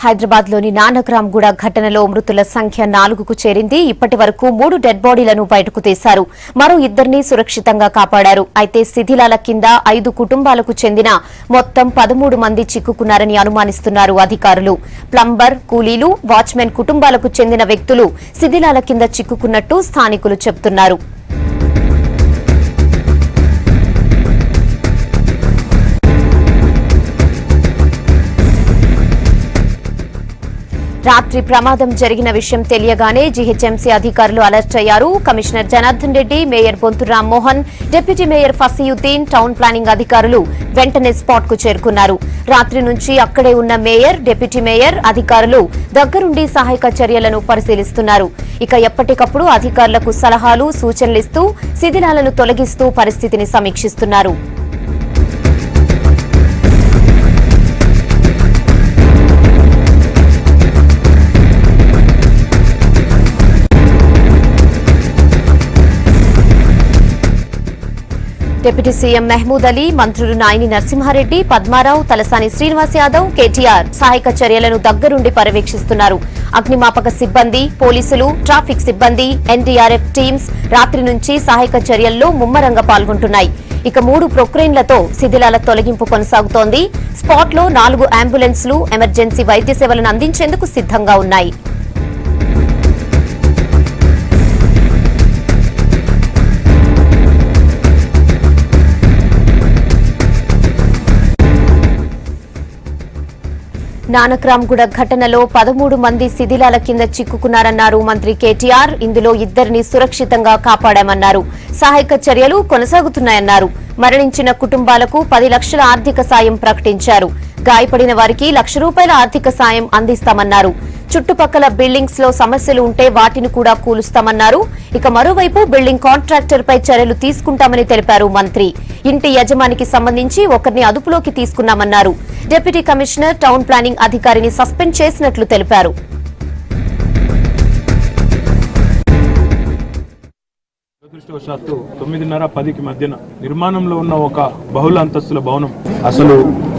హైదరాబాద్లోని నానక్రామ్గూడ ఘటనలో మృతుల సంఖ్య 4కు చేరింది. ఇప్పటి వరకు 3 డెడ్ బాడీలను బయటకు తీశారు. మరో 2ని సురక్షితంగా కాపాడారు. అయితే శిథిలాల కింద 5 కుటుంబాలకు చెందిన మొత్తం 13 మంది చిక్కుకున్నారని అనుమానిస్తున్నారు అధికారులు. ప్లంబర్, కూలీలు, వాచ్మెన్ కుటుంబాలకు చెందిన వ్యక్తులు శిథిలాల కింద చిక్కుకున్నట్టు స్థానికులు చెబుతున్నారు. రాత్రి ప్రమాదం జరిగిన విషయం తెలియగానే జీహెచ్ఎంసీ అధికారులు అలర్ట్ అయ్యారు. Commissioner Janardhan Reddy, mayor Bonthu Rammohan, deputy mayor Fasiuddin, town planning అధికారులు వెంటనే స్పాట్ కు చేరుకున్నారు. రాత్రి నుంచి అక్కడే ఉన్న మేయర్, డిప్యూటీ మేయర్ అధికారులు దగ్గరుండి సహాయక చర్యలను పరిశీలిస్తున్నారు. ఇక ఎప్పటికప్పుడు అధికారులకు సలహాలు, సూచనలిస్తూ శిథిలాలను తొలగిస్తూ పరిస్థితిని సమీక్షిస్తున్నారు. డిప్యూటీ సీఎం మహమూద్ అలీ, మంత్రులు నాయిని నరసింహారెడ్డి, పద్మారావు, తలసాని శ్రీనివాస్ యాదవ్, కేటీఆర్ సహాయక చర్యలను దగ్గరుండి పర్యవేక్షిస్తున్నారు. అగ్నిమాపక సిబ్బంది, పోలీసులు, ట్రాఫిక్ సిబ్బంది, ఎన్డీఆర్ఎఫ్ టీమ్స్ రాత్రి నుంచి సహాయక చర్యల్లో ముమ్మరంగా పాల్గొంటున్నాయి. ఇక 3 ప్రొక్రెయిన్లతో శిథిలాల తొలగింపు కొనసాగుతోంది. స్పాట్లో 4 అంబులెన్స్లు ఎమర్జెన్సీ వైద్య సేవలను అందించేందుకు సిద్ధంగా ఉన్నాయి. నానక్రామ్గూడ ఘటనలో 13 మంది శిథిలాల కింద చిక్కుకున్నారన్నారు మంత్రి కేటీఆర్. ఇందులో 2ని సురక్షితంగా కాపాడామన్నారు. సహాయక చర్యలు కొనసాగుతున్నాయన్నారు. మరణించిన కుటుంబాలకు 10 లక్షల ఆర్థిక సాయం ప్రకటించారు. గాయపడిన వారికి ₹1,00,000 ఆర్థిక సాయం అందిస్తామన్నారు. చుట్టుపక్కల బిల్డింగ్స్ లో సమస్యలు ఉంటే వాటిని కూడా కూలుస్తామన్నారు. ఇక మరోవైపు బిల్డింగ్ కాంట్రాక్టర్ పై చర్యలు తీసుకుంటామని తెలిపారు మంత్రి. ఇంటి యజమానికి సంబంధించి ఒకరిని అదుపులోకి తీసుకున్నామన్నారు. డిప్యూటీ కమిషనర్, టౌన్ ప్లానింగ్ అధికారిని సస్పెండ్ చేసినట్లు తెలిపారు. దురదృష్టవశాత్తు 9:30-10కి మధ్యన నిర్మాణంలో ఉన్న ఒక బహుళ అంతస్తుల భవనం అసలు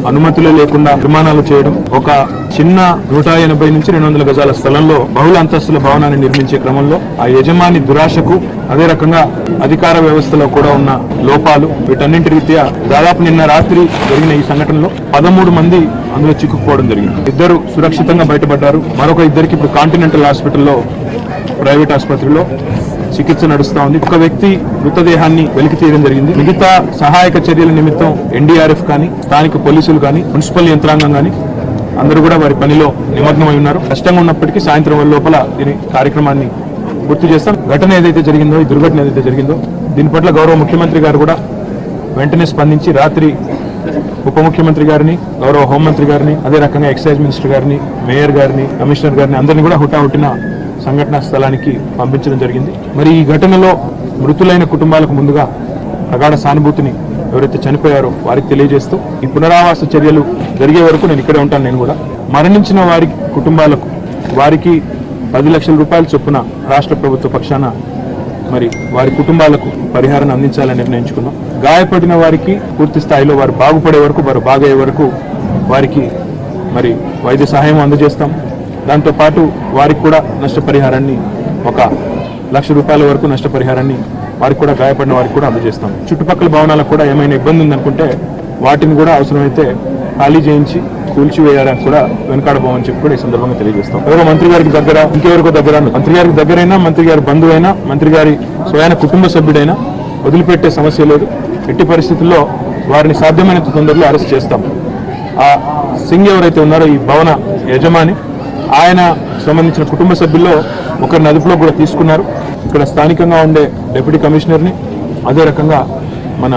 అనుమతులు లేకుండా నిర్మాణాలు చేయడం, ఒక చిన్న 180 నుంచి 200 గజాల స్థలంలో బహుళ అంతస్తుల భవనాన్ని నిర్మించే క్రమంలో ఆ యజమాని దురాశకు, అదే రకంగా అధికార వ్యవస్థలో కూడా ఉన్న లోపాలు, వీటన్నింటి రీత్యా దాదాపు నిన్న రాత్రి జరిగిన ఈ సంఘటనలో 13 మంది అందులో చిక్కుకోవడం జరిగింది. 2 సురక్షితంగా బయటపడ్డారు. మరొక 2కి ఇప్పుడు కాంటినెంటల్ హాస్పిటల్లో, ప్రైవేట్ ఆసుపత్రిలో చికిత్స నడుస్తా ఉంది. ఒక వ్యక్తి మృతదేహాన్ని వెలికి తీయడం జరిగింది. మిగతా సహాయక చర్యల నిమిత్తం ఎన్డీఆర్ఎఫ్ కానీ, స్థానిక పోలీసులు కానీ, మున్సిపల్ యంత్రాంగం కానీ అందరూ కూడా వారి పనిలో నిమగ్నమై ఉన్నారు. కష్టంగా ఉన్నప్పటికీ సాయంత్రం లోపల దీని కార్యక్రమాన్ని పూర్తి చేస్తాం. ఘటన ఏదైతే జరిగిందో, ఈ దుర్ఘటన ఏదైతే జరిగిందో దీని పట్ల గౌరవ ముఖ్యమంత్రి గారు కూడా వెంటనే స్పందించి రాత్రి ఉప ముఖ్యమంత్రి గారిని, గౌరవ హోంమంత్రి గారిని, అదే రకంగా ఎక్సైజ్ మినిస్టర్ గారిని, మేయర్ గారిని, కమిషనర్ గారిని అందరినీ కూడా హుటాహుటిన సంఘటనా స్థలానికి పంపించడం జరిగింది. మరి ఈ ఘటనలో మృతులైన కుటుంబాలకు ముందుగా ప్రగాఢ సానుభూతిని ఎవరైతే చనిపోయారో వారికి తెలియజేస్తూ ఈ పునరావాస చర్యలు జరిగే వరకు నేను ఇక్కడే ఉంటాను. నేను కూడా మరణించిన వారి కుటుంబాలకు వారికి ₹10 లక్షల చొప్పున రాష్ట్ర ప్రభుత్వ పక్షాన మరి వారి కుటుంబాలకు పరిహారాన్ని అందించాలని నిర్ణయించుకున్నాం. గాయపడిన వారికి పూర్తి స్థాయిలో వారు బాగుపడే వరకు, వారు బాగయ్యే వరకు వారికి మరి వైద్య సహాయం అందజేస్తాం. దాంతోపాటు వారికి కూడా నష్టపరిహారాన్ని ₹1,00,000 వరకు నష్టపరిహారాన్ని వారికి కూడా, గాయపడిన వారికి కూడా అందజేస్తాం. చుట్టుపక్కల భవనాలకు కూడా ఏమైనా ఇబ్బంది ఉందనుకుంటే వాటిని కూడా అవసరమైతే ఖాళీ చేయించి కూల్చివేయాలని కూడా వెనకాడబోమని చెప్పి కూడా ఈ సందర్భంగా తెలియజేస్తాం. ఎవరో మంత్రి గారికి దగ్గర, ఇంకెవరికో దగ్గర, మంత్రి గారికి దగ్గరైనా, మంత్రి గారి బంధువైనా, మంత్రి గారి స్వయాన కుటుంబ సభ్యుడైనా వదిలిపెట్టే సమస్య లేదు. ఎట్టి పరిస్థితుల్లో వారిని సాధ్యమైనంత తొందరలో అరెస్ట్ చేస్తాం. ఆ సింగ్ ఎవరైతే ఉన్నారో ఈ భవన యజమాని, ఆయన సంబంధించిన కుటుంబ సభ్యుల్లో ఒకరిని అదుపులో కూడా తీసుకున్నారు. ఇక్కడ స్థానికంగా ఉండే డిప్యూటీ కమిషనర్ని, అదే రకంగా మన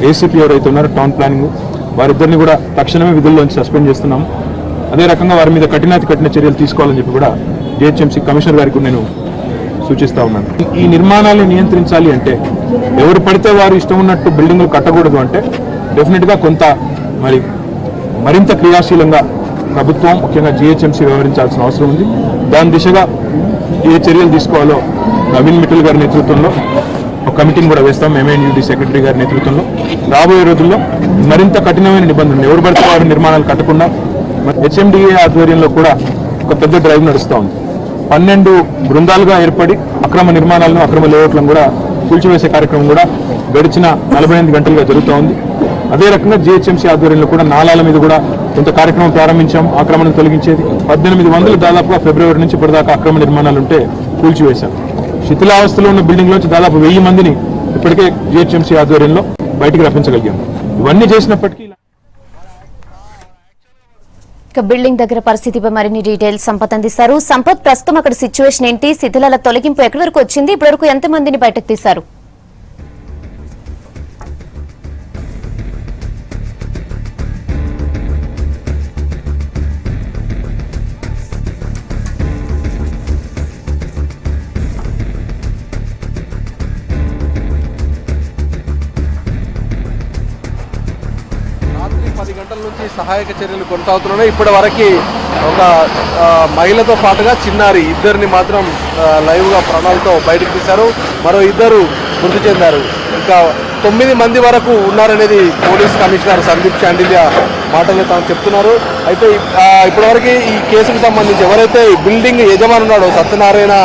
ఏసీపీ ఎవరైతే ఉన్నారో టౌన్ ప్లానింగ్, వారిద్దరిని కూడా తక్షణమే విధుల్లోంచి సస్పెండ్ చేస్తున్నాము. అదే రకంగా వారి మీద కఠిన చర్యలు తీసుకోవాలని చెప్పి కూడా జీహెచ్ఎంసీ కమిషనర్ గారికి నేను సూచిస్తా ఉన్నాను. ఈ నిర్మాణాలను నియంత్రించాలి అంటే, ఎవరు పడితే వారు ఇష్టం ఉన్నట్టు బిల్డింగులు కట్టకూడదు అంటే డెఫినెట్గా కొంత మరింత క్రియాశీలంగా ప్రభుత్వం, ముఖ్యంగా జీహెచ్ఎంసీ వ్యవహరించాల్సిన అవసరం ఉంది. దాని దిశగా ఏ చర్యలు తీసుకోవాలో నవీన్ మిట్టల్ గారి నేతృత్వంలో ఒక కమిటీని కూడా వేస్తాం. ఎంఐన్యూడీ సెక్రటరీ గారి నేతృత్వంలో రాబోయే రోజుల్లో మరింత కఠినమైన నిబంధనలు, ఎవరు పడితే వారు నిర్మాణాలు కట్టకుండా హెచ్ఎండిఏ ఆధ్వర్యంలో కూడా ఒక పెద్ద డ్రైవ్ నడుస్తూ ఉంది. 12 బృందాలుగా ఏర్పడి అక్రమ నిర్మాణాలను, అక్రమ లేఅవుట్లను కూడా కూల్చివేసే కార్యక్రమం కూడా గడిచిన 48 గంటలుగా జరుగుతూ ఉంది. అదే రకంగా జిహెచ్ఎంసీ ఆధ్వర్యంలో కూడా నాలాల మీద కూడా కొంత కార్యక్రమం ప్రారంభించాం. ఆక్రమణను తొలగించేది 1800 దాదాపుగా ఫిబ్రవరి నుంచి ఇప్పటిదాకా అక్రమ నిర్మాణాలు ఉంటే కూల్చివేశాం. శిథిలావస్థలో ఉన్న బిల్డింగ్ లోంచి దాదాపు 1000 మందిని ఇప్పటికే జిహెచ్ఎంసీ ఆధ్వర్యంలో బయటికి రప్పించగలిగాం. ఇవన్నీ చేసినప్పటికీ బిల్డింగ్ దగ్గర పరిస్థితిపై మరిన్ని డీటెయిల్స్ సంపత్ అందిస్తారు. సంపత్, ప్రస్తుతం అక్కడ సిచ్యువేషన్ ఏంటి? శిథిలాల తొలగింపు ఎక్కడి వరకు వచ్చింది? ఇప్పటివరకు ఎంతమందిని బయటకు తీశారు? రాత్రి 10 గంటల నుంచి సహాయక చర్యలు కొనసాగుతున్నాయి. ఇప్పటి వరకు ఒక మహిళతో పాటుగా చిన్నారి ఇద్దరిని మాత్రం లైవ్గా ప్రాణాలతో బయటకు తీశారు. మరో 2 మృతి చెందారు. ఇంకా 9 మంది వరకు ఉన్నారనేది పోలీస్ కమిషనర్ సందీప్ శాండిల్య మాటలు తాను చెప్తున్నారు. అయితే ఇప్పటివరకు ఈ కేసుకు సంబంధించి ఎవరైతే బిల్డింగ్ యజమాని ఉన్నాడో సత్యనారాయణ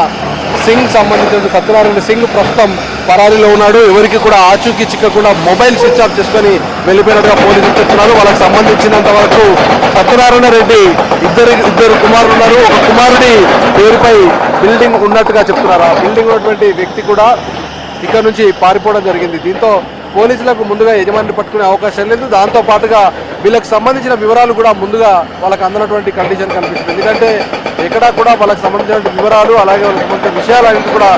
సింగ్ ప్రస్తుతం పరారీలో ఉన్నాడు. ఎవరికి కూడా ఆచూకీ చిక్కకుండా మొబైల్ స్విచ్ ఆఫ్ చేసుకొని వెళ్ళిపోయినట్టుగా పోలీసులు చెప్తున్నారు. వాళ్ళకి సంబంధించినంత వరకు సత్యనారాయణ రెడ్డి ఇద్దరు కుమారులు ఉన్నారు. ఒక కుమారుడి పేరుపై బిల్డింగ్ ఉన్నట్టుగా చెప్తున్నారు. ఆ బిల్డింగ్ ఉన్నటువంటి వ్యక్తి కూడా ఇక్కడ నుంచి పారిపోవడం జరిగింది. దీంతో పోలీసులకు ముందుగా యజమానిని పట్టుకునే అవకాశం లేదు. దాంతో పాటుగా వీళ్ళకి సంబంధించిన వివరాలు కూడా ముందుగా వాళ్ళకి అందనటువంటి కండిషన్ కనిపిస్తుంది. ఎందుకంటే ఎక్కడా కూడా వాళ్ళకి సంబంధించిన వివరాలు అలాగే వాళ్ళకి సంబంధించిన విషయాలు అనేది కూడా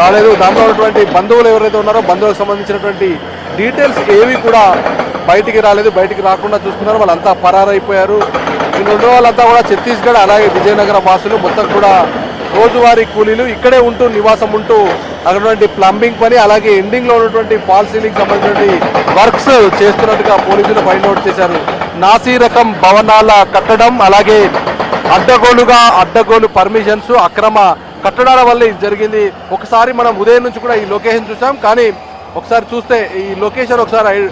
రాలేదు. దాంట్లో ఉన్నటువంటి బంధువులు ఎవరైతే ఉన్నారో బంధువులకు సంబంధించినటువంటి డీటెయిల్స్ ఏవి కూడా బయటికి రాలేదు. బయటికి రాకుండా చూసుకున్నారు. వాళ్ళంతా పరారైపోయారు. ఈ 2 వాళ్ళంతా కూడా ఛత్తీస్గఢ్ అలాగే విజయనగర వాసులు. మొత్తం కూడా రోజువారీ కూలీలు ఇక్కడే ఉంటూ నివాసం ఉంటూ అక్కడ ప్లంబింగ్ పని అలాగే ఎండింగ్ లో ఉన్నటువంటి ఫాల్ సీలింగ్ సంబంధించినటువంటి వర్క్స్ చేస్తున్నట్టుగా పోలీసులు ఫైండ్ అవుట్ చేశారు. నాసీ రకం భవనాల కట్టడం అలాగే అడ్డగోలు పర్మిషన్స్ అక్రమ కట్టడాల వల్ల ఇది జరిగింది. ఒకసారి మనం ఉదయం నుంచి కూడా ఈ లొకేషన్ చూసాం. కానీ ఒకసారి చూస్తే ఈ లొకేషన్ ఒకసారి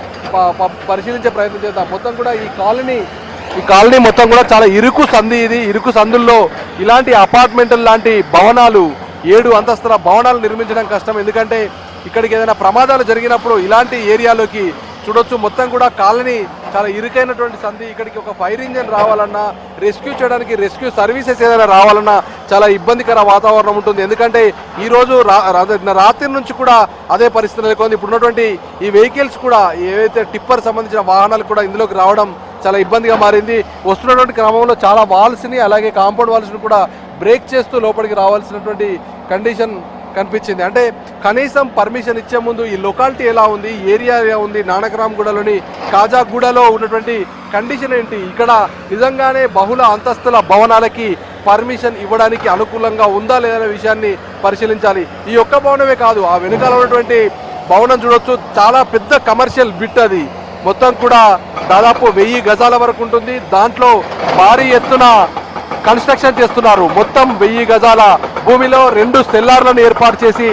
పరిశీలించే ప్రయత్నం చేద్దాం. మొత్తం కూడా ఈ కాలనీ మొత్తం కూడా చాలా ఇరుకు సంది. ఇది ఇరుకు సందుల్లో ఇలాంటి అపార్ట్మెంట్ లాంటి భవనాలు 7 అంతస్తుల భవనాలు నిర్మించడం కష్టం. ఎందుకంటే ఇక్కడికి ఏదైనా ప్రమాదాలు జరిగినప్పుడు ఇలాంటి ఏరియాలోకి చూడొచ్చు. మొత్తం కూడా కాలనీ చాలా ఇరుకైనటువంటి సంది. ఇక్కడికి ఒక ఫైర్ ఇంజిన్ రావాలన్నా రెస్క్యూ చేయడానికి రెస్క్యూ సర్వీసెస్ ఏదైనా రావాలన్నా చాలా ఇబ్బందికర వాతావరణం ఉంటుంది. ఎందుకంటే ఈరోజు రాత్రి నుంచి కూడా అదే పరిస్థితి నెలకొంది. ఇప్పుడు ఉన్నటువంటి ఈ వెహికల్స్ కూడా ఏవైతే టిప్పర్ సంబంధించిన వాహనాలు కూడా ఇందులోకి రావడం చాలా ఇబ్బందిగా మారింది. వస్తున్నటువంటి క్రమంలో చాలా వాల్స్ని అలాగే కాంపౌండ్ వాల్స్ని కూడా బ్రేక్ చేస్తూ లోపలికి రావాల్సినటువంటి కండిషన్ కనిపించింది. అంటే కనీసం పర్మిషన్ ఇచ్చే ముందు ఈ లొకాలిటీ ఎలా ఉంది, ఏరియా ఎలా ఉంది, నానక్రామ్గూడలోని కాజాగూడలో ఉన్నటువంటి కండిషన్ ఏంటి, ఇక్కడ నిజంగానే బహుళ అంతస్తుల భవనాలకి పర్మిషన్ ఇవ్వడానికి అనుకూలంగా ఉందా లేదనే విషయాన్ని పరిశీలించాలి. ఈ ఒక్క భవనమే కాదు, ఆ వెనుకాల ఉన్నటువంటి భవనం చూడొచ్చు. చాలా పెద్ద కమర్షియల్ బిట్ అది. మొత్తం కూడా దాదాపు 1000 గజాల వరకు ఉంటుంది. దాంట్లో భారీ ఎత్తున కన్స్ట్రక్షన్ చేస్తున్నారు. మొత్తం 1000 గజాల భూమిలో 2 సెల్లార్లను ఏర్పాటు చేసి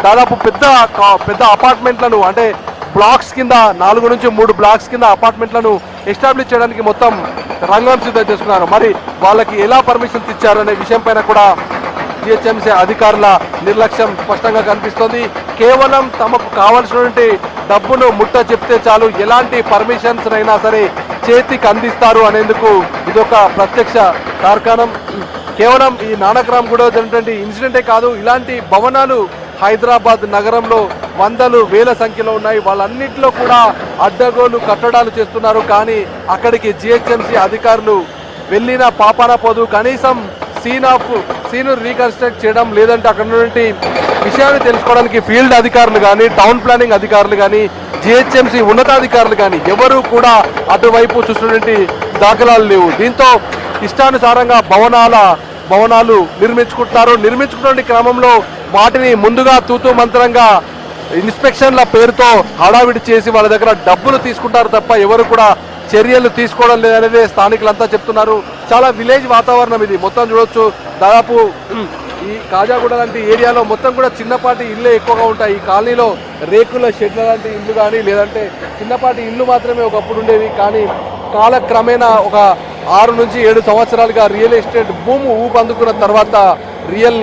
దాదాపు పెద్ద అపార్ట్మెంట్లను అంటే బ్లాక్స్ కింద 4 నుంచి 3 బ్లాక్స్ కింద అపార్ట్మెంట్లను ఎస్టాబ్లిష్ చేయడానికి మొత్తం రంగం సిద్ధం చేస్తున్నారు. మరి వాళ్ళకి ఎలా పర్మిషన్స్ ఇచ్చారు అనే విషయం పైన కూడా జిహెచ్ఎంసీ అధికారుల నిర్లక్ష్యం స్పష్టంగా కనిపిస్తోంది. కేవలం తమకు కావాల్సినటువంటి డబ్బును ముట్ట చెప్తే చాలు, ఎలాంటి పర్మిషన్స్ అయినా సరే చేతికి అందిస్తారు అనేందుకు ఇదొక ప్రత్యక్ష తార్కాణం. కేవలం ఈ నానక్రామ్గూడ జరిగినటువంటి ఇన్సిడెంటే కాదు, ఇలాంటి భవనాలు హైదరాబాద్ నగరంలో వందలు వేల సంఖ్యలో ఉన్నాయి. వాళ్ళన్నింటిలో కూడా అడ్డగోలు కట్టడాలు చేస్తున్నారు. కానీ అక్కడికి జిహెచ్ఎంసీ అధికారులు వెళ్ళిన పాపాన పోదు. కనీసం సీను రీకన్స్ట్రక్ట్ చేయడం లేదంటే అక్కడ ఉన్నటువంటి విషయాన్ని తెలుసుకోవడానికి ఫీల్డ్ అధికారులు కానీ టౌన్ ప్లానింగ్ అధికారులు కానీ జిహెచ్ఎంసీ ఉన్నతాధికారులు కానీ ఎవరు కూడా అటువైపు చూసినటువంటి దాఖలాలు లేవు. దీంతో ఇష్టానుసారంగా భవనాలు నిర్మించుకున్న క్రమంలో వాటిని ముందుగా తూతూ మంత్రంగా ఇన్స్పెక్షన్ల పేరుతో హడావిడి చేసి వాళ్ళ దగ్గర డబ్బులు తీసుకుంటారు తప్ప ఎవరు కూడా చర్యలు తీసుకోవడం లేదనేది స్థానికులంతా చెప్తున్నారు. చాలా విలేజ్ వాతావరణం ఇది. మొత్తం చూడొచ్చు, దాదాపు ఈ కాజాగూడ లాంటి ఏరియాలో మొత్తం కూడా చిన్నపాటి ఇళ్ళే ఎక్కువగా ఉంటాయి. ఈ కాలనీలో రేకుల షెడ్ల లాంటి ఇల్లు కానీ లేదంటే చిన్నపాటి ఇల్లు మాత్రమే ఒకప్పుడు ఉండేవి. కానీ కాలక్రమేణా ఒక 6 నుంచి 7 సంవత్సరాలుగా రియల్ ఎస్టేట్ భూమి ఊపందుకున్న తర్వాత రియల్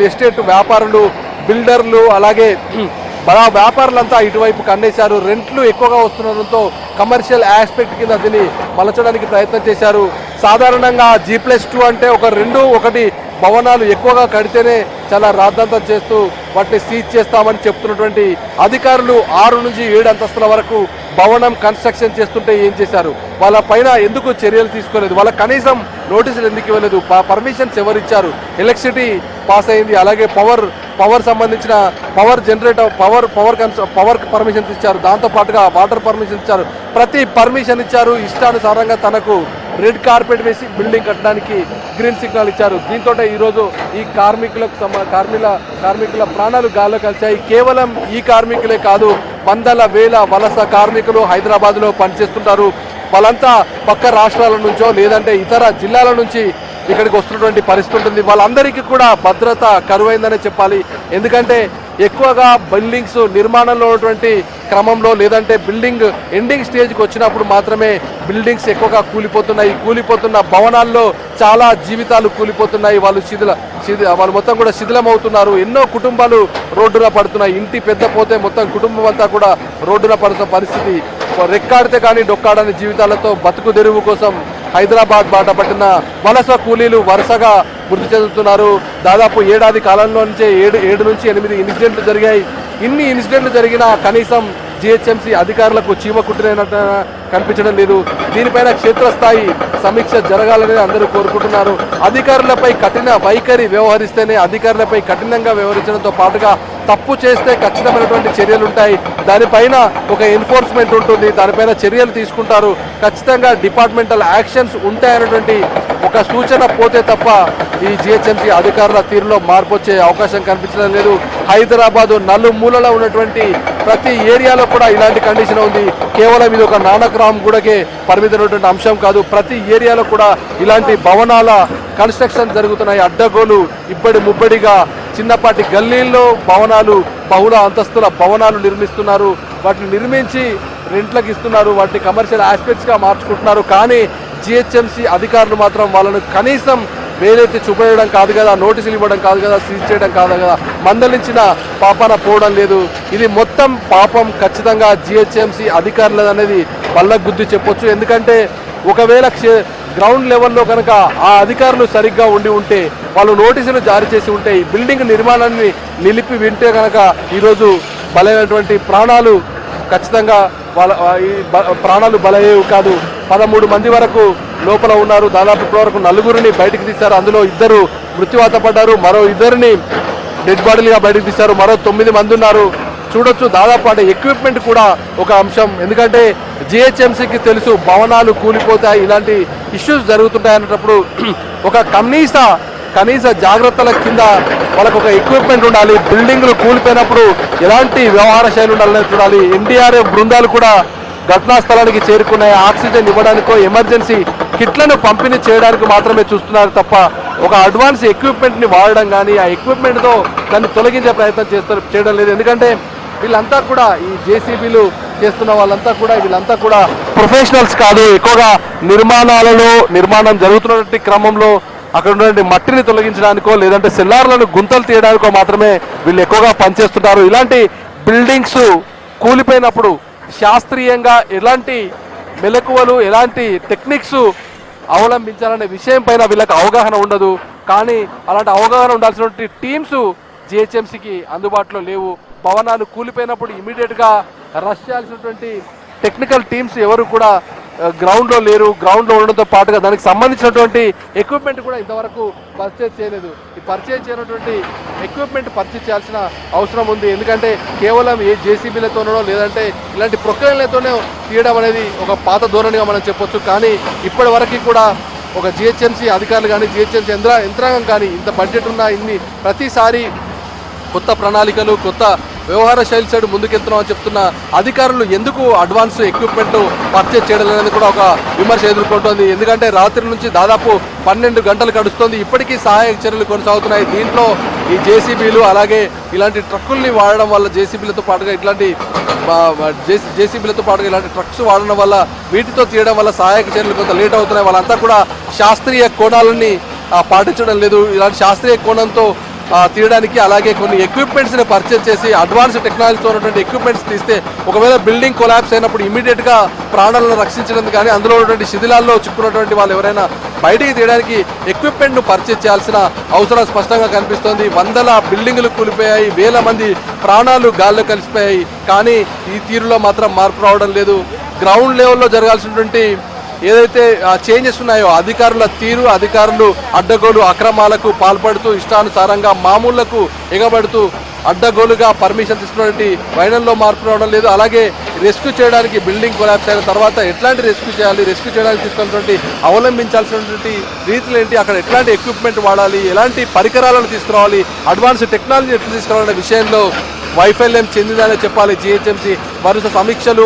ఎస్టేట్ వ్యాపారులు, బిల్డర్లు, అలాగే బడా వ్యాపారులంతా ఇటువైపు కన్నేశారు. రెంట్లు ఎక్కువగా వస్తుండడంతో కమర్షియల్ ఆస్పెక్ట్ కింద దీన్ని మలచడానికి ప్రయత్నం చేశారు. సాధారణంగా G+2 అంటే ఒక 2-1 భవనాలు ఎక్కువగా కడితేనే చాలా రాద్ధాంతం చేస్తూ వాటిని సీజ్ చేస్తామని చెప్తున్నటువంటి అధికారులు 6 నుంచి 7 అంతస్తుల వరకు భవనం కన్స్ట్రక్షన్ చేస్తుంటే ఏం చేశారు? వాళ్ళ పైన ఎందుకు చర్యలు తీసుకోలేదు? వాళ్ళ కనీసం నోటీసులు ఎందుకు ఇవ్వలేదు? పర్మిషన్స్ ఎవరిచ్చారు? ఎలక్ట్రిసిటీ పాస్ అయింది, అలాగే పవర్ సంబంధించిన పవర్ పర్మిషన్స్ ఇచ్చారు, దాంతో పాటుగా వాటర్ పర్మిషన్ ఇచ్చారు, ప్రతి పర్మిషన్ ఇచ్చారు. ఇష్టానుసారంగా తనకు రెడ్ కార్పెట్ వేసి బిల్డింగ్ కట్టడానికి గ్రీన్ సిగ్నల్ ఇచ్చారు. దీంతో ఈరోజు ఈ కార్మికుల ప్రాణాలు గాల్లో కలిశాయి. కేవలం ఈ కార్మికులే కాదు, వందల వేల వలస కార్మికులు హైదరాబాద్లో పనిచేస్తుంటారు. వాళ్ళంతా పక్క రాష్ట్రాల నుంచో లేదంటే ఇతర జిల్లాల నుంచి ఇక్కడికి వస్తున్నటువంటి పరిస్థితి ఉంటుంది. వాళ్ళందరికీ కూడా భద్రత కరువైందనే చెప్పాలి. ఎందుకంటే ఎక్కువగా బిల్డింగ్స్ నిర్మాణంలో ఉన్నటువంటి క్రమంలో లేదంటే బిల్డింగ్ ఎండింగ్ స్టేజ్కి వచ్చినప్పుడు మాత్రమే బిల్డింగ్స్ ఎక్కువగా కూలిపోతున్నాయి. కూలిపోతున్న భవనాల్లో చాలా జీవితాలు కూలిపోతున్నాయి. వాళ్ళు మొత్తం కూడా శిథిలమవుతున్నారు. ఎన్నో కుటుంబాలు రోడ్డున పడుతున్నాయి. ఇంటి పెద్ద పోతే మొత్తం కుటుంబం అంతా కూడా రోడ్డున పడుతున్న పరిస్థితి. రెక్కాడితే కానీ డొక్కాడని జీవితాలతో బతుకు తెరువు కోసం హైదరాబాద్ బాట పట్టిన వలస కూలీలు వరుసగా మృతి చెందుతున్నారు. దాదాపు ఏడాది కాలంలో నుంచే 7 నుంచి 8 ఇన్సిడెంట్లు జరిగాయి. ఇన్ని ఇన్సిడెంట్లు జరిగినా కనీసం జిహెచ్ఎంసీ అధికారులకు చీమ కుట్టినట్టు కనిపించడం లేదు. దీనిపైన క్షేత్రస్థాయి సమీక్ష జరగాలని అందరూ కోరుకుంటున్నారు. అధికారులపై కఠిన వైఖరి వ్యవహరిస్తేనే, అధికారులపై కఠినంగా వ్యవహరించడంతో పాటుగా తప్పు చేస్తే ఖచ్చితమైనటువంటి చర్యలు ఉంటాయి. దానిపైన ఒక ఎన్ఫోర్స్మెంట్ ఉంటుంది, దానిపైన చర్యలు తీసుకుంటారు. ఖచ్చితంగా డిపార్ట్మెంటల్ యాక్షన్స్ ఉంటాయనేటువంటి ఒక సూచన పోతే తప్ప ఈ జిహెచ్ఎంసీ అధికారుల తీరులో మార్పు వచ్చే అవకాశం కనిపించడం లేదు. హైదరాబాదు నలుమూలలో ఉన్నటువంటి ప్రతి ఏరియాలో కూడా ఇలాంటి కండిషన్ ఉంది. కేవలం ఇది ఒక నానక్రామ్ గూడకే పరిమితమైనటువంటి అంశం కాదు. ప్రతి ఏరియాలో కూడా ఇలాంటి భవనాల కన్స్ట్రక్షన్ జరుగుతున్నాయి. అడ్డగోలు ఇబ్బడి ముబ్బడిగా చిన్నపాటి గల్లీల్లో భవనాలు, బహుళ అంతస్తుల భవనాలు నిర్మిస్తున్నారు. వాటిని నిర్మించి రెంట్లకు ఇస్తున్నారు. వాటిని కమర్షియల్ ఆస్పెక్ట్స్గా మార్చుకుంటున్నారు. కానీ జిహెచ్ఎంసీ అధికారులు మాత్రం వాళ్ళను కనీసం వేలెత్తి చూపేయడం కాదు కదా, నోటీసులు ఇవ్వడం కాదు కదా, సీజ్ చేయడం కాదు కదా, మందలించిన పాపాన పోవడం లేదు. ఇది మొత్తం పాపం ఖచ్చితంగా జిహెచ్ఎంసీ అధికారులదనేది పళ్ళకు గుద్ది చెప్పొచ్చు. ఎందుకంటే ఒకవేళ గ్రౌండ్ లెవెల్లో కనుక ఆ అధికారులు సరిగ్గా ఉంటే, వాళ్ళు నోటీసులు జారీ చేసి ఉంటే, ఈ బిల్డింగ్ నిర్మాణాన్ని నిలిపి వింటే కనుక ఈరోజు బలైనటువంటి ప్రాణాలు ఖచ్చితంగా ప్రాణాలు బలయ్యేవి కాదు. 13 మంది వరకు లోపల ఉన్నారు. దాదాపు ఇప్పటివరకు 4గురిని బయటకు తీశారు. అందులో 2 మృత్యువాత పడ్డారు. మరో 2ని డెడ్ బాడీలుగా బయటకు తీశారు. మరో 9 మంది ఉన్నారు. చూడొచ్చు, దాదాపు అంటే ఎక్విప్మెంట్ కూడా ఒక అంశం. ఎందుకంటే జిహెచ్ఎంసీకి తెలుసు భవనాలు కూలిపోతాయి, ఇలాంటి ఇష్యూస్ జరుగుతుంటాయి అన్నప్పుడు ఒక కనీస జాగ్రత్తల కింద వాళ్ళకు ఒక ఎక్విప్మెంట్ ఉండాలి. బిల్డింగ్లు కూలిపోయినప్పుడు ఎలాంటి వ్యవహార శైలి ఉండాలని చూడాలి. ఎన్డీఆర్ఎఫ్ బృందాలు కూడా ఘటనా స్థలానికి చేరుకున్నాయి. ఆక్సిజన్ ఇవ్వడానికో ఎమర్జెన్సీ కిట్లను పంపిణీ చేయడానికి మాత్రమే చూస్తున్నారు తప్ప ఒక అడ్వాన్స్ ఎక్విప్మెంట్ని వాడడం కానీ ఆ ఎక్విప్మెంట్తో దాన్ని తొలగించే ప్రయత్నం చేయడం లేదు. ఎందుకంటే వీళ్ళంతా కూడా ఈ జేసీబీలు చేస్తున్న వీళ్ళంతా కూడా ప్రొఫెషనల్స్ కాదు. ఎక్కువగా నిర్మాణం జరుగుతున్నటువంటి క్రమంలో అక్కడ ఉన్నటువంటి మట్టిని తొలగించడానికో లేదంటే సెల్లార్లను గుంతలు తీయడానికో మాత్రమే వీళ్ళు ఎక్కువగా పనిచేస్తుంటారు. ఇలాంటి బిల్డింగ్స్ కూలిపోయినప్పుడు శాస్త్రీయంగా ఎలాంటి మెలకువలు, ఎలాంటి టెక్నిక్స్ అవలంబించాలనే విషయం పైన వీళ్ళకి అవగాహన ఉండదు. కానీ అలాంటి అవగాహన ఉండాల్సినటువంటి టీమ్స్ జిహెచ్ఎంసీకి అందుబాటులో లేవు. భవనాలు కూలిపోయినప్పుడు ఇమీడియట్గా రష్ చేయాల్సినటువంటి టెక్నికల్ టీమ్స్ ఎవరు కూడా గ్రౌండ్లో లేరు. గ్రౌండ్లో ఉండడంతో పాటుగా దానికి సంబంధించినటువంటి ఎక్విప్మెంట్ కూడా ఇంతవరకు పర్చేజ్ చేయలేదు. ఈ పర్చేజ్ చేయనటువంటి ఎక్విప్మెంట్ పర్చేజ్ చేయాల్సిన అవసరం ఉంది. ఎందుకంటే కేవలం ఏ జేసీబీలతోనో లేదంటే ఇలాంటి ప్రొక్లైన్లతోనే తీయడం అనేది ఒక పాత ధోరణిగా మనం చెప్పొచ్చు. కానీ ఇప్పటి వరకు కూడా ఒక జిహెచ్ఎంసీ అధికారులు కానీ జిహెచ్ఎంసీ యంత్రాంగం కానీ ఇంత బడ్జెట్ ఉన్న ప్రతిసారి కొత్త ప్రణాళికలు, కొత్త వ్యవహార శైలి సైడ్ ముందుకెళ్తున్నామని చెప్తున్న అధికారులు ఎందుకు అడ్వాన్స్ ఎక్విప్మెంట్ పర్చేజ్ చేయడం అనేది కూడా ఒక విమర్శ ఎదుర్కొంటోంది. ఎందుకంటే రాత్రి నుంచి దాదాపు 12 గంటలు గడుస్తుంది, ఇప్పటికీ సహాయక చర్యలు కొనసాగుతున్నాయి. దీంట్లో ఈ జేసీబీలు అలాగే ఇలాంటి ట్రక్కుల్ని వాడడం వల్ల జేసీబీలతో పాటుగా ఇలాంటి ట్రక్స్ వాడడం వల్ల వీటితో తీయడం వల్ల సహాయక చర్యలు కొంత లేట్ అవుతున్నాయి. వాళ్ళంతా కూడా శాస్త్రీయ కోణాలని పాటించడం లేదు. ఇలాంటి శాస్త్రీయ కోణంతో తీయడానికి అలాగే కొన్ని ఎక్విప్మెంట్స్ని పర్చేజ్ చేసి అడ్వాన్స్ టెక్నాలజీతో ఉన్నటువంటి ఎక్విప్మెంట్స్ తీస్తే ఒకవేళ బిల్డింగ్ కొలాప్స్ అయినప్పుడు ఇమీడియట్గా ప్రాణాలను రక్షించడం కానీ అందులో ఉన్నటువంటి శిథిలాల్లో చిక్కున్నటువంటి వాళ్ళు ఎవరైనా బయటికి తీయడానికి ఎక్విప్మెంట్ను పర్చేజ్ చేయాల్సిన అవసరం స్పష్టంగా కనిపిస్తోంది. వందల బిల్డింగులు కూలిపోయాయి, వేల మంది ప్రాణాలు గాల్లో కలిసిపోయాయి. కానీ ఈ తీరులో మాత్రం మార్పు రావడం లేదు. గ్రౌండ్ లెవెల్లో జరగాల్సినటువంటి ఏదైతే చేంజెస్ ఉన్నాయో అధికారుల తీరు, అధికారులు అడ్డగోలు అక్రమాలకు పాల్పడుతూ ఇష్టానుసారంగా మామూళ్లకు ఎగబడుతూ అడ్డగోలుగా పర్మిషన్ ఇస్తున్నటువంటి వైనంలో మార్పు రావడం లేదు. అలాగే రెస్క్యూ చేయడానికి బిల్డింగ్ కొలాప్స్ అయిన తర్వాత ఎట్లాంటి రెస్క్యూ చేయాలి, రెస్క్యూ చేయడానికి తీసుకున్నటువంటి అవలంబించాల్సినటువంటి రీతులు ఏంటి, అక్కడ ఎట్లాంటి ఎక్విప్మెంట్ వాడాలి, ఎలాంటి పరికరాలను తీసుకురావాలి, అడ్వాన్స్ టెక్నాలజీ ఎట్లా తీసుకురావాలనే విషయంలో వైఫల్యం చెందిందనే చెప్పాలి. జిహెచ్ఎంసీ వరుస సమీక్షలు,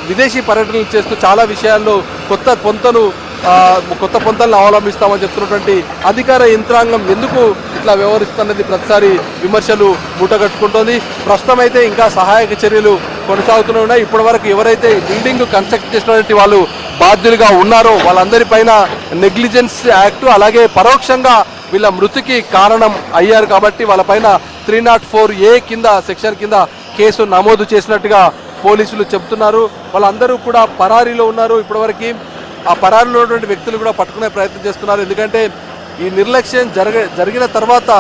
విదేశీ పర్యటనలు చేస్తూ చాలా విషయాల్లో కొత్త పొంతలను అవలంబిస్తామని చెప్తున్నటువంటి అధికార యంత్రాంగం ఎందుకు ఇట్లా వ్యవహరిస్తున్నది ప్రతిసారి విమర్శలు మూటగట్టుకుంటోంది. ప్రస్తుతం అయితే ఇంకా సహాయక చర్యలు కొనసాగుతూనే ఉన్నాయి. ఇప్పటి వరకు ఎవరైతే బిల్డింగ్ కన్స్ట్రక్ట్ చేసినటువంటి వాళ్ళు బాధ్యులుగా ఉన్నారో వాళ్ళందరిపైన నెగ్లిజెన్స్ యాక్ట్ అలాగే పరోక్షంగా వీళ్ళ మృతికి కారణం అయ్యారు కాబట్టి వాళ్ళపైన 304A కింద సెక్షన్ కింద కేసు నమోదు చేసినట్టుగా పోలీసులు చెబుతున్నారు. వాళ్ళందరూ కూడా పరారీలో ఉన్నారు. ఇప్పటివరకు ఆ పరారీలో ఉన్నటువంటి వ్యక్తులు కూడా పట్టుకునే ప్రయత్నం చేస్తున్నారు. ఎందుకంటే ఈ నిర్లక్ష్యం జరిగిన తర్వాత,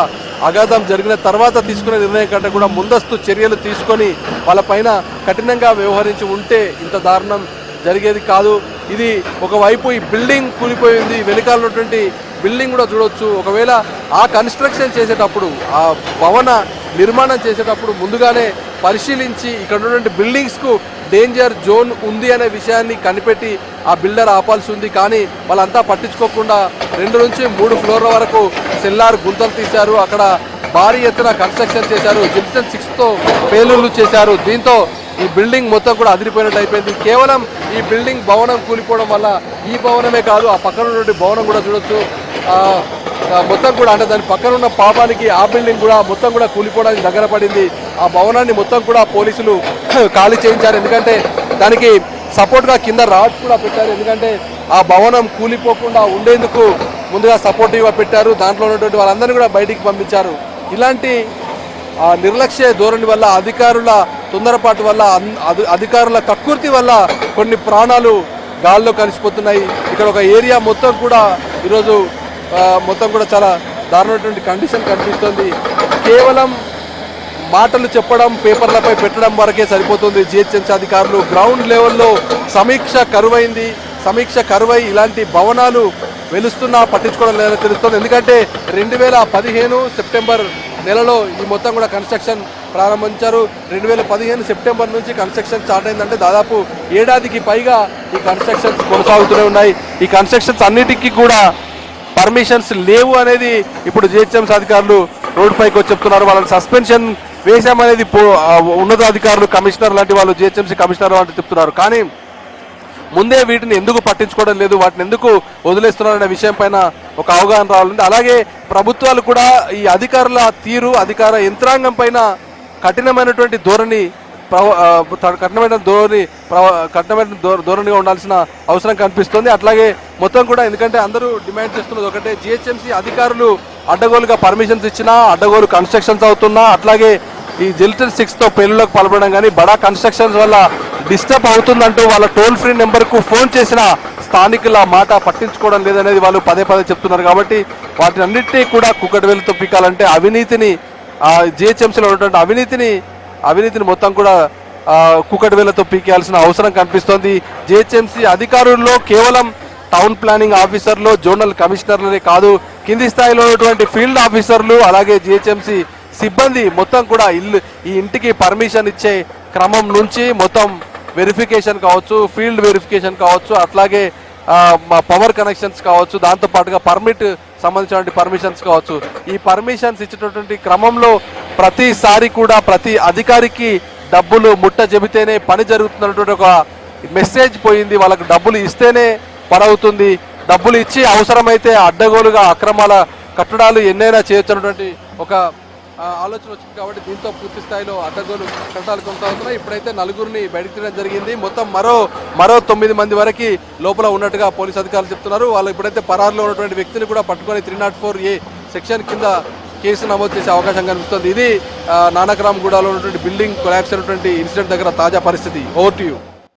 అగాధం జరిగిన తర్వాత తీసుకునే నిర్ణయం కంటే కూడా ముందస్తు చర్యలు తీసుకొని వాళ్ళపైన కఠినంగా వ్యవహరించి ఉంటే ఇంత దారుణం జరిగేది కాదు. ఇది ఒకవైపు ఈ బిల్డింగ్ కూలిపోయింది, వెనకాల ఉన్నటువంటి బిల్డింగ్ కూడా చూడొచ్చు. ఒకవేళ ఆ కన్స్ట్రక్షన్ చేసేటప్పుడు, ఆ భవన నిర్మాణం చేసేటప్పుడు ముందుగానే పరిశీలించి ఇక్కడ ఉన్నటువంటి బిల్డింగ్స్కు డేంజర్ జోన్ ఉంది అనే విషయాన్ని కనిపెట్టి ఆ బిల్డర్ ఆపాల్సి ఉంది. కానీ వాళ్ళంతా పట్టించుకోకుండా 2 నుంచి 3 ఫ్లోర్ల వరకు సెల్లార్ గుంతలు తీశారు. అక్కడ భారీ ఎత్తున కన్స్ట్రక్షన్ చేశారు. జిప్సన్ 6తో పేలుళ్లు చేశారు. దీంతో ఈ బిల్డింగ్ మొత్తం కూడా అదిరిపోయినట్టు అయిపోయింది. కేవలం ఈ బిల్డింగ్ భవనం కూలిపోవడం వల్ల ఈ భవనమే కాదు, ఆ పక్కన ఉన్నటువంటి భవనం కూడా చూడొచ్చు. మొత్తం కూడా అంటే దాని పక్కన ఉన్న పాపానికి ఆ బిల్డింగ్ కూడా మొత్తం కూడా కూలిపోవడానికి దగ్గర పడింది. ఆ భవనాన్ని మొత్తం కూడా పోలీసులు ఖాళీ చేయించారు. ఎందుకంటే దానికి సపోర్ట్గా కింద రాడ్స్ కూడా పెట్టారు. ఎందుకంటే ఆ భవనం కూలిపోకుండా ఉండేందుకు ముందుగా సపోర్టివ్గా పెట్టారు. దాంట్లో ఉన్నటువంటి వాళ్ళందరినీ కూడా బయటికి పంపించారు. ఇలాంటి నిర్లక్ష్య ధోరణి వల్ల, అధికారుల తొందరపాటు వల్ల, అధికారుల కక్కుర్తి వల్ల కొన్ని ప్రాణాలు గాల్లో కలిసిపోతున్నాయి. ఇక్కడ ఒక ఏరియా మొత్తం కూడా ఈరోజు మొత్తం కూడా చాలా దారుణమైనటువంటి కండిషన్ కనిపిస్తుంది. కేవలం మాటలు చెప్పడం, పేపర్లపై పెట్టడం వరకే సరిపోతుంది. జిహెచ్ఎంసీ అధికారులు గ్రౌండ్ లెవెల్లో సమీక్ష కరువై ఇలాంటి భవనాలు వెలుస్తున్నా పట్టించుకోవడం లేదని తెలుస్తుంది. ఎందుకంటే 2015 సెప్టెంబర్ నెలలో ఈ మొత్తం కూడా కన్స్ట్రక్షన్ ప్రారంభించారు. 2015 సెప్టెంబర్ నుంచి కన్స్ట్రక్షన్ స్టార్ట్ అయిందంటే దాదాపు ఏడాదికి పైగా ఈ కన్స్ట్రక్షన్స్ కొనసాగుతూనే ఉన్నాయి. ఈ కన్స్ట్రక్షన్స్ అన్నిటికీ కూడా పర్మిషన్స్ లేవు అనేది ఇప్పుడు జిహెచ్ఎంసీ అధికారులు రోడ్డుపైకి వచ్చి చెప్తున్నారు. వాళ్ళని సస్పెన్షన్ వేశామనేది ఉన్నతాధికారులు, కమిషనర్ లాంటి వాళ్ళు, జిహెచ్ఎంసీ కమిషనర్ లాంటి చెప్తున్నారు. కానీ ముందే వీటిని ఎందుకు పట్టించుకోవడం లేదు, వాటిని ఎందుకు వదిలేస్తున్నారనే విషయం పైన ఒక అవగాహన రావాలంటే, అలాగే ప్రభుత్వాలు కూడా ఈ అధికారుల తీరు, అధికార యంత్రాంగం పైన కఠినమైనటువంటి ధోరణిగా ఉండాల్సిన అవసరం కనిపిస్తుంది. అట్లాగే మొత్తం కూడా ఎందుకంటే అందరూ డిమాండ్ చేస్తున్నది ఒకటే, జిహెచ్ఎంసీ అధికారులు అడ్డగోలుగా పర్మిషన్స్ ఇచ్చినా, అడ్డగోలు కన్స్ట్రక్షన్స్ అవుతున్నా, అట్లాగే ఈ జిల్టన్ 6తో పెళ్లిలోకి పాల్పడడం కానీ బడా కన్స్ట్రక్షన్స్ వల్ల డిస్టర్బ్ అవుతుందంటూ వాళ్ళ టోల్ ఫ్రీ నెంబర్కు ఫోన్ చేసిన స్థానికుల మాట పట్టించుకోవడం లేదనేది వాళ్ళు పదే చెప్తున్నారు. కాబట్టి వాటిని అన్నింటినీ కూడా కుక్కటి వేలుతో పీకాలంటే అవినీతిని, జిహెచ్ఎంసీలో ఉన్నటువంటి అవినీతిని మొత్తం కూడా కుక్కటి వేలతో పీకేయాల్సిన అవసరం కనిపిస్తోంది. జిహెచ్ఎంసీ అధికారుల్లో కేవలం టౌన్ ప్లానింగ్ ఆఫీసర్లు, జోనల్ కమిషనర్లనే కాదు, కింది స్థాయిలో ఉన్నటువంటి ఫీల్డ్ ఆఫీసర్లు, అలాగే జిహెచ్ఎంసీ సిబ్బంది మొత్తం కూడా ఈ ఇంటికి పర్మిషన్ ఇచ్చే క్రమం నుంచి మొత్తం వెరిఫికేషన్ కావచ్చు, ఫీల్డ్ వెరిఫికేషన్ కావచ్చు, అట్లాగే పవర్ కనెక్షన్స్ కావచ్చు, దాంతోపాటుగా పర్మిట్ సంబంధించినటువంటి పర్మిషన్స్ కావచ్చు, ఈ పర్మిషన్స్ ఇచ్చేటటువంటి క్రమంలో ప్రతిసారి కూడా ప్రతి అధికారికి డబ్బులు ముట్ట చెబితేనే పని జరుగుతున్నటువంటి ఒక మెసేజ్ పోయింది. వాళ్ళకు డబ్బులు ఇస్తేనే పని అవుతుంది, డబ్బులు ఇచ్చి అవసరమైతే అడ్డగోలుగా అక్రమాల కట్టడాలు ఎన్నైనా చేయొచ్చు అన్నటువంటి ఒక ఆలోచన వచ్చింది. కాబట్టి దీంతో పూర్తి స్థాయిలో అడ్డగోలు కట్టడాలు కొనసాగుతున్నాయి. ఇప్పుడైతే నలుగురిని బయటకు తీయడం జరిగింది. మొత్తం మరో 9 మంది వరకు లోపల ఉన్నట్టుగా పోలీసు అధికారులు చెప్తున్నారు. వాళ్ళు ఇప్పుడైతే పరారులో ఉన్నటువంటి వ్యక్తిని కూడా పట్టుకొని 304A సెక్షన్ కింద కేసు నమోదు చేసే అవకాశం కనిపిస్తుంది. ఇది నానక్రామ్ గూడలో ఉన్నటువంటి బిల్డింగ్ కొలాప్స్ అయినటువంటి ఇన్సిడెంట్ దగ్గర తాజా పరిస్థితి. Over to you.